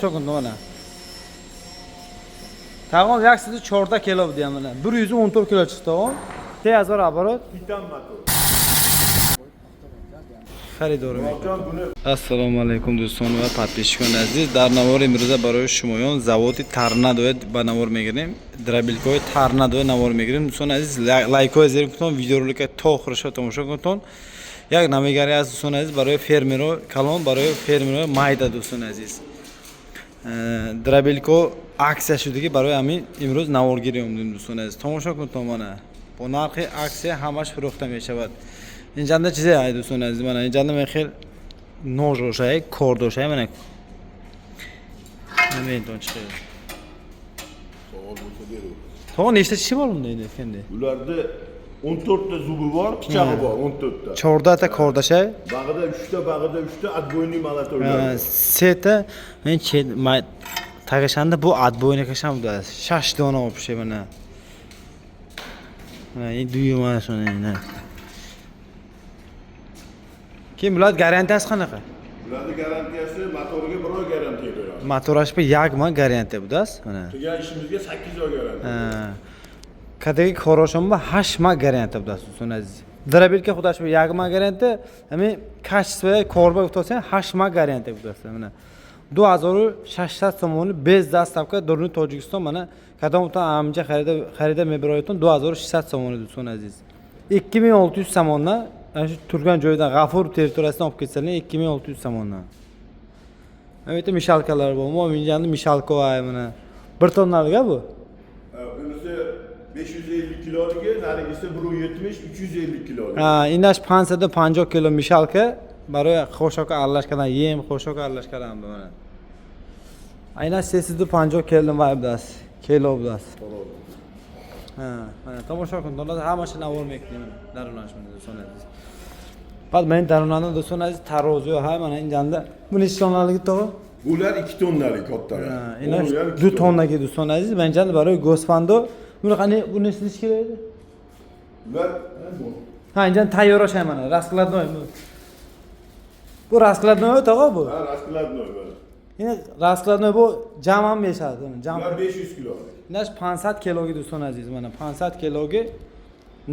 tomosha qildim mana. Tag'in yaksidi 14 kilo deyman mana. 114 kilo chiqdi tag'in. Tezor оборот. Titan motor. Xaridorim. Buni Assalomu alaykum do'stlar va подписчикон aziz. Дар навори имрӯза барои шумоён заводи Торнадо ба навор мегирем. Драбилкои Торнадо навор мегирем. До'стон aziz, лайкой зер кунтон, видеороликка то охириша тамошо кунтон. Як навигари аст до'стон aziz барои фермеро, калон барои фермеро майда до'стон aziz. Драбилко аксия шудagi барои ҳамин имрӯз наворгирӣ омадем до'стон aziz. Тамошо кунтон mana. Бо нархи аксия ҳамаш фурӯхта мешавад. Инҷанда чизе ай до'стон aziz mana. Инҷанда мехел нож ошай, кор дошай mana. Наментон chiqadi. To'g'ri nechta tishi bor unda endi aytganda? Ularda 14 ta zubi bor, pichog'i bor 14 ta. 14 ta kordashay. Bag'ida 3 ta, bag'ida 3 ta отбойный молоторlar. Seta men tagashanda bu отбойный kasham bu 6 dona olib shay mana. Mana endi duyum mana shuni. Kim bular garantiyasi qanaqa? Ularning garantiyasi motoriga 1 oy garantiya beradi. Motorashpa yagma garantiya budas mana. Turgan ishimizga 8 oy garantiya. Kadagi koroshonba 8 ma garantiya budas do'stlar aziz. Драбилка худашба ягма гарантия, ами качество корба утосан 8 ма гарантия будаст mana. 2600 сомони без заставка дурни Тоҷикистон mana кадом то амҷа харида мебароятон 2600 сомони do'stlar aziz. 2600 сомонна shu turgan joydan G'afur territoriyasidan olib ketsalar 2600 somondan. Mana bu yerda mishalkalar bor. Mo'minjonni mishalka va mana 1 tonnaliga bu. Bunisi 550 kiloligi, narigisi 170 350 kilolik. Inash 550 kilo mishalka baroy qo'shoqqa aralashgan yem, qo'shoqqa aralashgan mana. Aynash 850 kilo vayibdas. Kilo budas. Mana tomosha qildim. Hammasi navormekdi mana. Darunashmanda do'stlar. Ba'd men darunani do'stlar aziz tarozi ha mana injanda. Bu necha tonnaligi to'g'ri? Bular 2 tonnalik kattalar. Inash 2 tonnaga do'stlar aziz. Menjanda baroy Gosfando. Buni qani bu nechta kerak edi? Ular bu. Ha, injan tayyorlashay mana. Raskladnoy bu. Bu raskladnoy to'g'ri bu? Ha, raskladnoy bu. Yine raskladnoy bu jam meshadi. Ular 500 kilo. Inash 500 kiloga do'stlar aziz mana 500 kiloga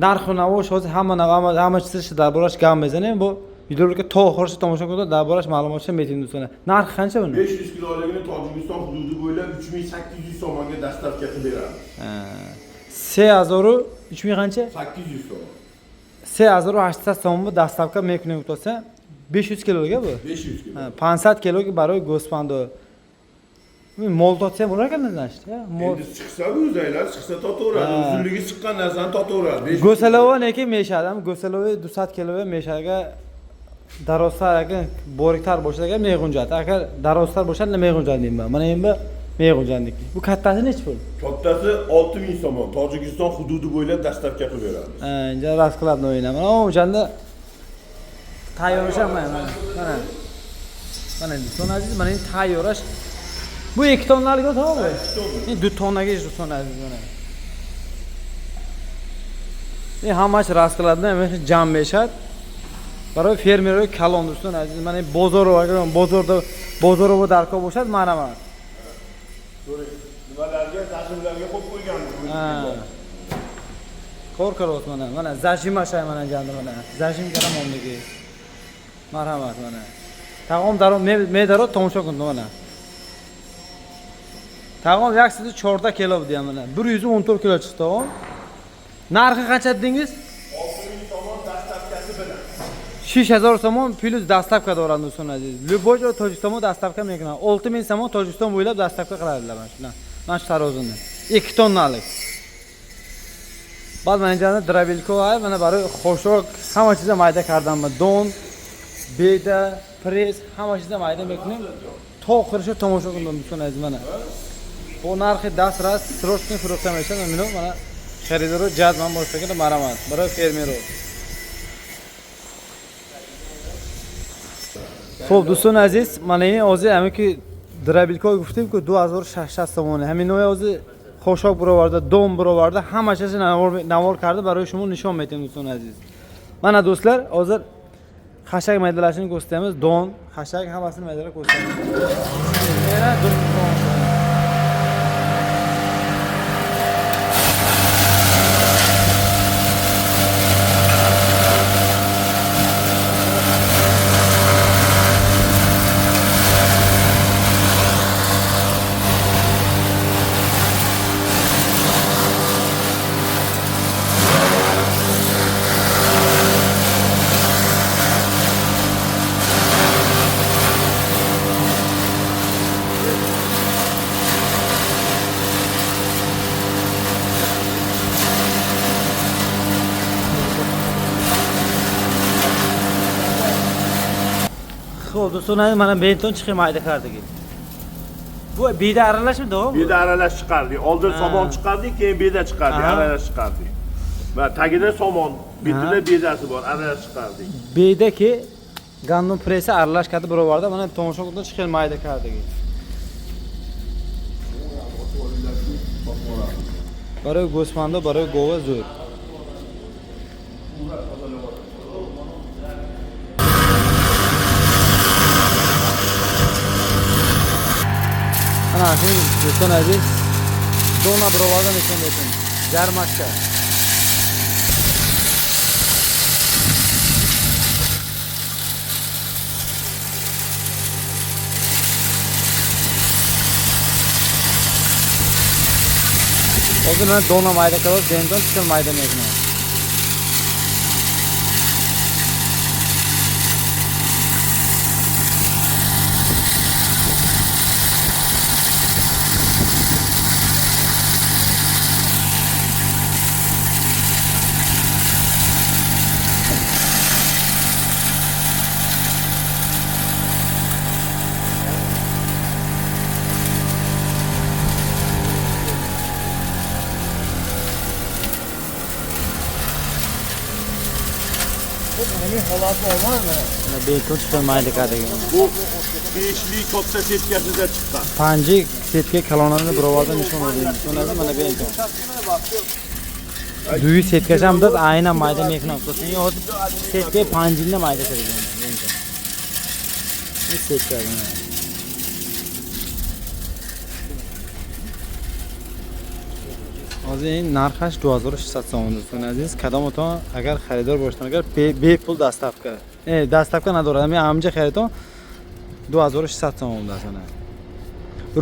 narxi navosh hozir hamma chizishda darborash gam bezanen bu videorolikka to oxirigacha tomosha qilib darborash ma'lumotlar metin do'stlar. Narxi qancha buni? 500 kiloligini Tojikiston hududi bo'ylab 3800 so'mga dastavka qilib beradi. 3000 3000 qancha? 800 so'm. 3800 so'mga dastavka mekni o'tsa 500 kiloga bu. 500 kilo. 500 kiloga baroy Gospando. Mol totsa bo'lar ekan значит, mol. Endi chiqsa o'zaylar, chiqsa totaveradi. Uzunligi chiqqan narsani totaveradi. Go'salova neki meshadam, Go'salova 200 kilo meshaga daroslarga boriktar bo'lsa meg'unjat. Agar daroslar bo'lsa meg'unjat deyman. Mana endi meg'unjatniki. Bu kattasi necha pul? Kattasi 6000 so'm. Tojikiston hududi bo'ylab dastavka qilib beradi. Inja raskladni o'ynaman. O'shanda tayyorlashaman mana. Mana do'stlar aziz, mana endi tayyorlash. Bu 2 tonnalik to'g'ri? 2 tonnaga do'stlar aziz mana. Hammash raskladni jam meshad. Baroy fermerga kalon do'stlar aziz. Mana bozorda darko bo'lsa, mana. Nimalarga, tashimlarga qo'yib qo'yganmiz. Korkaros mana zajima shay mana janda mana. Zajim karam o'rniga. Marhamat mana. Tag'om darom medaro tomosha qildim mana. Tag'om yaksidi 14 kilo deyman mana. 114 kilo chiqdi tag'om. Narxi qancha dedingiz? 6000 so'm dastavkasi bilan. 6000 so'm plus dastavka dorandi do'stlar aziz. Любой Tojikistonga dastavka mekna. 6000 so'm Tojikiston bo'ylab dastavka qiladilar mana shuna. Mana shu tarozini. 2 tonnalik. Ba'd mana janda Драбилко ay mana baroy qo'shoq hamma chizda mayda kardamma. Don, beda, press hamma chizda mayda mekni. To'qirishi tomosha qildim do'stlar aziz mana. Bu narxi dasras срочный фурӯхта мешавад. Mana xaridoro jazman boshqa maramat. Baroy fermero. Xo'p do'stlar aziz, mana endi hozir hamki Драбилко guftim-ku 2600 so'moni. Haminoy hozir qo'shoq birovarda, don birovarda hammasi navor kardi baroy shuni nishon meting do'stlar aziz. Mana do'stlar, hozir xashak maydalashini ko'rsatamiz. Don, xashak hammasini maydalab ko'rsatamiz. Mana oldu. Sonra mana beton chiqib mayda kardiga. Bu beda aralashmidi o? Beda aralash chiqardik. Oldin somon chiqardik, keyin beda chiqardik, Aha. aralash chiqardik. Va tagida somon, betida bedasi bor, aralash chiqardik. Bedaki gandum presi aralashkadi birovarda mana tomosha qilib chiqib mayda kardiga. Barı go'smanda, barı gova zo'r. Ana şimdi do'stlar aziz dona birovardan ekan ekan. Jarmashka. Oldin mana dona mayda qilib, benzin chiqil mayda mezna. Mana beton chiqil mayda kardiga. Bu 5li katta setkasida chiqqan. Panji setga kalonlarni birovardan nishon oldim. Sonra mana beton. Duyu setkasham biz aynan mayda mehna qilsin. Hozir setga panjini mayda kirgan. Bu setka. Hozir narxash 2300 so'm do'stlar aziz. Qadam o'ta agar xaridor bo'lishdan agar bepul dastavka. Dastavka надорад. Men amja xaridor 2300 so'm do'stlar.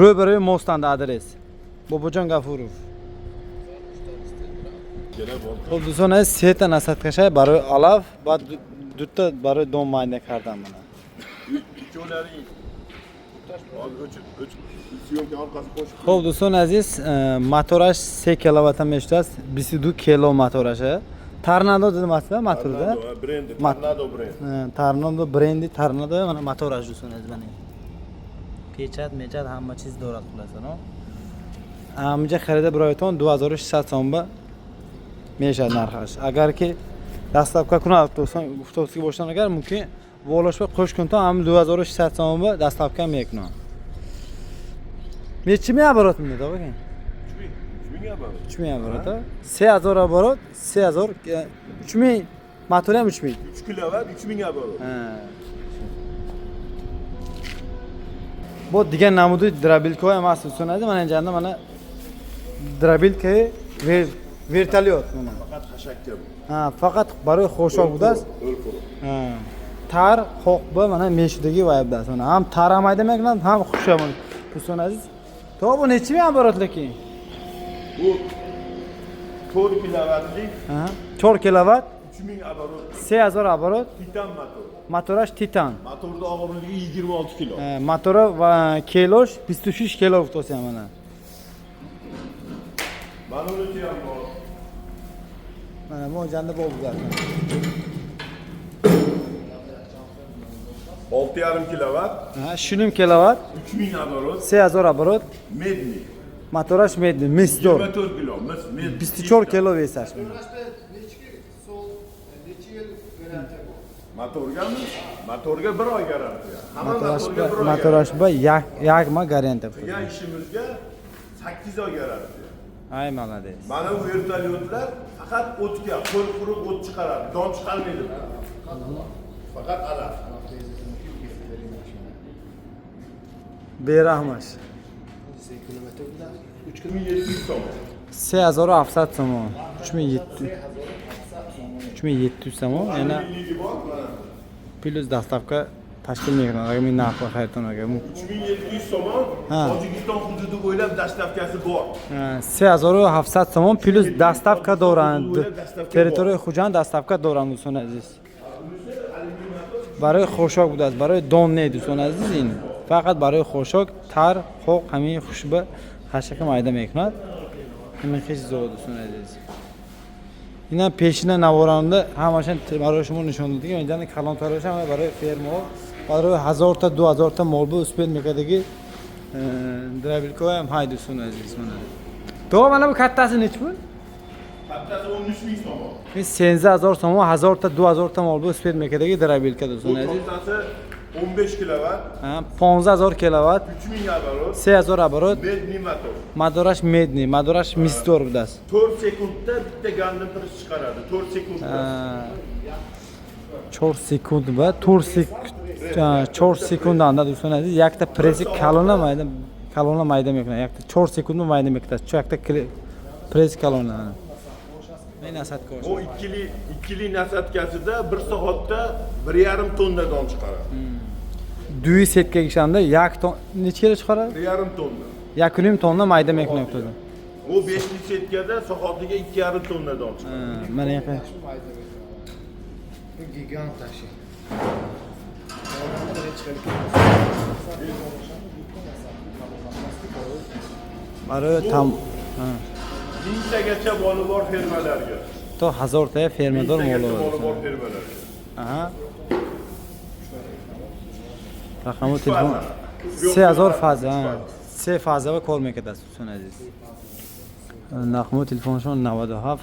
Ro'bari Mostanda adres. Bobojon Gafurov. Xo'p do'stlar, seta nasatkasha baribir alav va dutta baribir don mayda kardam mana. Ikkovlaring syomka orqasi qo'shib. Xo'p do'stlar aziz, motorash 3 kilovatdan meshtas, 22 kilo motorashi. Tornado demasda motorda. Brendi, Tornado brend. Tornado brendi, Tornado mana motorash do'stlar aziz mana. Pechat, mechat hamma chiz dorat qilasan, no? Amja xarida biroyton 2300 so'mga meshad narxash. Agar ki dastavka kuna avtobusga boshdan agar mumkin Volashga qo'sh kunta ham 2300 so'mga dastavka mekno. Nechimi оборот menda baka? 3000 оборот. 3000 оборот. 3000 оборот, 3000, 3000 motor ham 3000. 3 kilovat 3000 оборот. Ha. Bu degan namudu drabilka emas, tushunadi. Mana endi mana drabilka vertolyot mana. Faqat hashakka bu. Ha, faqat bari xo'shoq budas. Ha. Tar qo'qba mana meshudagi vayibdas. Mana ham taramaydi mekan, ham xusham. Tushunasiz? To bu nechi ming оборотлiki? Bu 4 kilovatlik. Ha, 4 kilovat, 3000 оборот. 3000 оборот. Titan motor. Motorash Titan. Motorda og'irligi 26 kilo. Motori va kilosh 23 kilo to'sa mana. Mana uni ham bor. Mana bu janda bo'ldi zaten. 6,5 kilovat. Ha, shunim kilovat, 3000 оборот. 3000 оборот. Medni. Motorash medni, misdor. 24 kilo. Med. 24 kilo vesash. Motorgami? Motorga 1 oy garantiya. Hamma motorga 1 oy. Motorashba yakma garantiya. Qilgan ishimizga 8 oy garantiya. Ay malades. Mana bu vertolyotlar faqat o'tga, qo'l quruq o't chiqaradi, don chiqarmaydi. Faqat alaf. Berahmash. 3700 so'm. 3700 so'm. 3700. 3700 so'm. Yana plus dastavka tashkil qilgan. Agar men narxi xariddan olgan. 3700 so'm. Ha. Tojikiston hududi bo'ylab dastavkasi bor. 3700 so'm plus dastavka dorandi. Territoriya Xo'jan dastavka dorandi son aziz. Barای خوشاک بود است، برای دان نیدوستان عزیز این فقط برای خوشاک تر خوک همین خوشبه خشک مایده میکند همین خیلی زود دوستان عزیز اینا پیشینه نوارنده همشون برای شما نشون دادیم اینجا کلان تراش هم برای فرما Barı 1000 ta 2000 ta mol bu uspel mekadagi drabilka ham haydaysan aziz mana. To'g'ri mana bu kattasi nech pul? Kattasi 13 ming so'm. Men 16000 so'm 1000 ta 2000 ta mol bu uspel mekadagi drabilka Bu do'stlar aziz. to'rttasi 15 kilovat, Ha 15000 kilovat, 3000 оборот, 3000 оборот. medni motor. Madorash medni, madorash mistor bidas. 4 sekundda bitta gandin qirish chiqaradi. 4 sekundda. 4 sekund va 4 sekundanda do'stlar aziz, yakta presi kalonlamaydi. Kalonlamaydi mekana. Yakta 4 sekund mayda mekatasi. Shu yakta press kalonlanadi. Men nasat ko'rish. O ikkili nasatkasida 1 soatda 1,5 tonna don chiqaradi. Duy setga ishanda 1 ton necha kilo chiqaradi? 1,5 tonna. 1,5 tonna mayda mekana o'tadi. O 5 setkada soatiga 2,5 tonna don chiqaradi. Mana yoqqa. Bu gigant taşı. Bari tam Mingtagacha moli bor fermalarga. to 1000 ta fermador moli Moli bor bor. fermalarga. Aha. Raqami telefon 3000 faza. 3 faza va kol mekatasi do'stlar aziz. Raqami telefon shon 97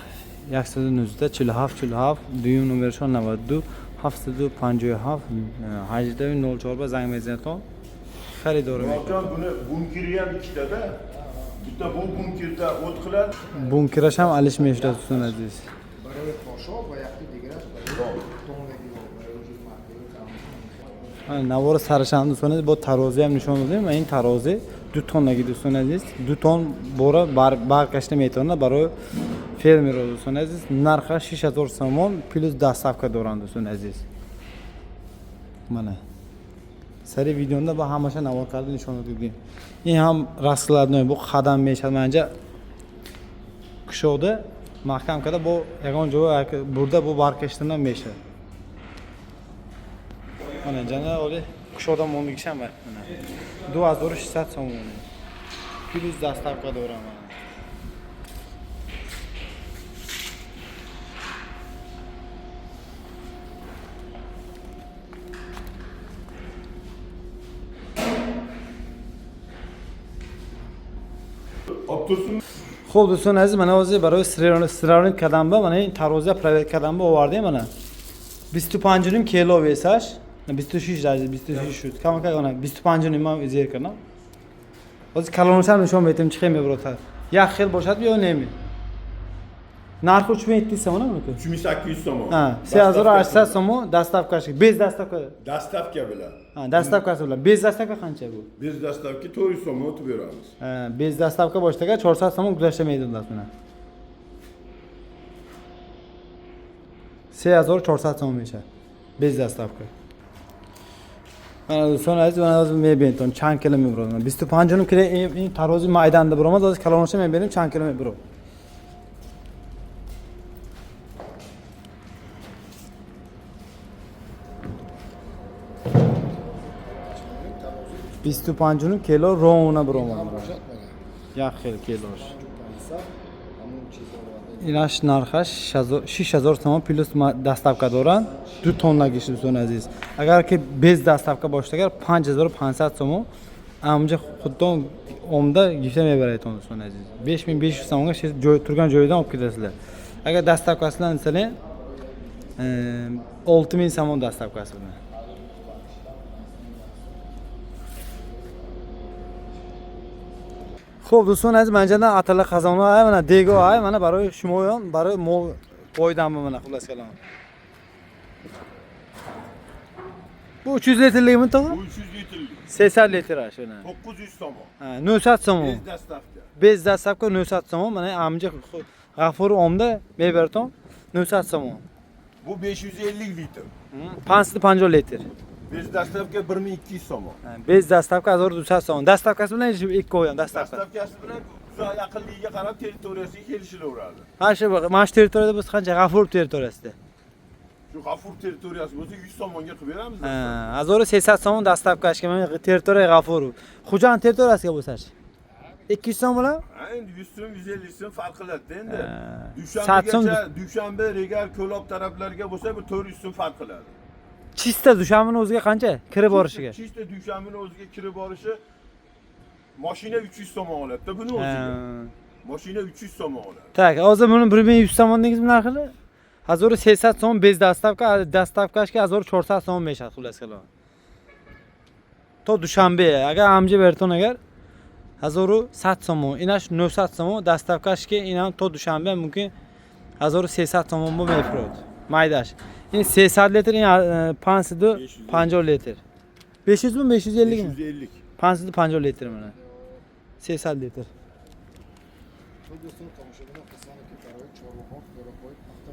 119 47 47 düyüm numara shon 92 757 80 zang bezatон xaridor Murodjon buni bunkeri ham ikkitada. Bitta bu bunkerda o't qiladi. bunkirash ham alishmaydi do'stlar aziz. Barı koşuyor ve yaptı diğer Mana Navora Sarashan do'stlar bu tarozi ham nishon bo'ldi. Mana این tarozi 2 tonnaga do'stlar aziz. 2 ton bora barkashda metonna baro fermer do'stlar aziz. Narxi 6000 so'm plus dastavka do'ran do'stlar aziz. Mana sari videoda bu hamasha Navorqalda nishon o'tgan. این ham rasqlarni bu qadam meshal menja qishovda mahkam kada bu yagon joy burada bu barkashdan mesha. Mana jana oli qishovda mo'ngisham bor. Mana 2600 so'm. Plus dastavka do'raman. Optursun. Xo'p do'stlar aziz, mana o'zi baroy Siraron kadamba, mana این tarozi private kadamba ovardi mana. 25 kilo vesash, 26 darajada 26 shud. Kam ona 25 man zer kanam. O'zi kalonisham nishon betim chiqmaydi birota. Yaxshi xil bo'shadi yo nemi? Narxi 3700 so'm nima bu? 3800 so'm. Ha, 3800 so'm dastavkashi. Bez dastavka. Dastavka bilan. Ha, dastavkasi bilan. Bez dastavka qancha bu? Biz dastavka 400 so'm o'tib beramiz. Ha, bez dastavka boshdaga 400 so'm glashamaydi ularni. 3400 so'm mecha. Bez dastavka. Mana do'stlar aziz, mana o'zim mebenton chang kilo mebroman. 25 nim kire in tarozi maydanda biroman, o'zi kalonishim men berim chang kilo mebro. Bistu panjunun kilo ro'na biroman. Yaxshi kilosh. Inash narxash 6000 so'm plus dastavka do'ran 2 tonnaga ishlaysan aziz. Agar ki bez dastavka boshlagar 5500 so'm amja xuddi omda yishlamay berayton do'stlar aziz. 5500 so'mga joy turgan joydan olib ketasizlar. Agar dastavkasidan desalar 6000 so'm dastavkasi bilan. Xo'p do'stlar aziz, menjadan atala qazonlar ay mana dego ay mana baroy shumoyon baroy mol qo'ydanmi mana xullas kalom. Bu 300 litrlikmi to'g'ri? Bu 300 litrlik. 80 litr shuna. 900 so'm. Ha, 900 so'm. Biz dastavka. Bez dastavka 900 so'm. Mana amji G'afur omda meberton 900 so'm. Bu 550 litr. 550 litr. Biz dastavka 1200 so'm. Bez dastavka 1200 so'm. Dastavkasi bilan ikki qo'yam dastavka. Dastavkasi bilan uzoq yaqinligiga qarab territoriyasiga kelishilaveradi. Ha shu mana shu territoriyada biz qancha G'afur territoriyasida. Shu G'afur territoriyasi bo'lsa 100 so'mga qilib beramiz. Ha, 1800 so'm dastavkashga men territoriya G'afur. Xo'jayin territoriyasiga bo'lsa-chi. 200 so'm bilan? Ha, endi 100 so'm, 150 so'm farq qiladi endi. Sat so'm. Dushanbe, Regal, Ko'lob taraflarga bo'lsa bir 400 so'm farq qiladi. Chista dushanbini o'ziga qancha? Kirib borishiga. Chista dushanbini o'ziga kirib borishi mashina 300 so'm oladi-da buni o'ziga. Mashina 300 so'm oladi. Tak, hozir buni 1100 so'mdingiz narxi? Hazır 300 so'm bez dastavkashga hazır 400 so'm meshad xullas kalom. To dushanbe, agar amji berton agar hazır 100 so'm, inash 900 so'm dastavkashga inam to dushanbe mumkin hazır 300 so'm bu mefrod. Maydash. In 300 litr, in 550 litr. 500 mi 550 mi? 550. 550 litr mana. 300 litr. Bu do'stlar tomoshabinlar qismani ko'tarib, chorvaxon, qo'yib, paxta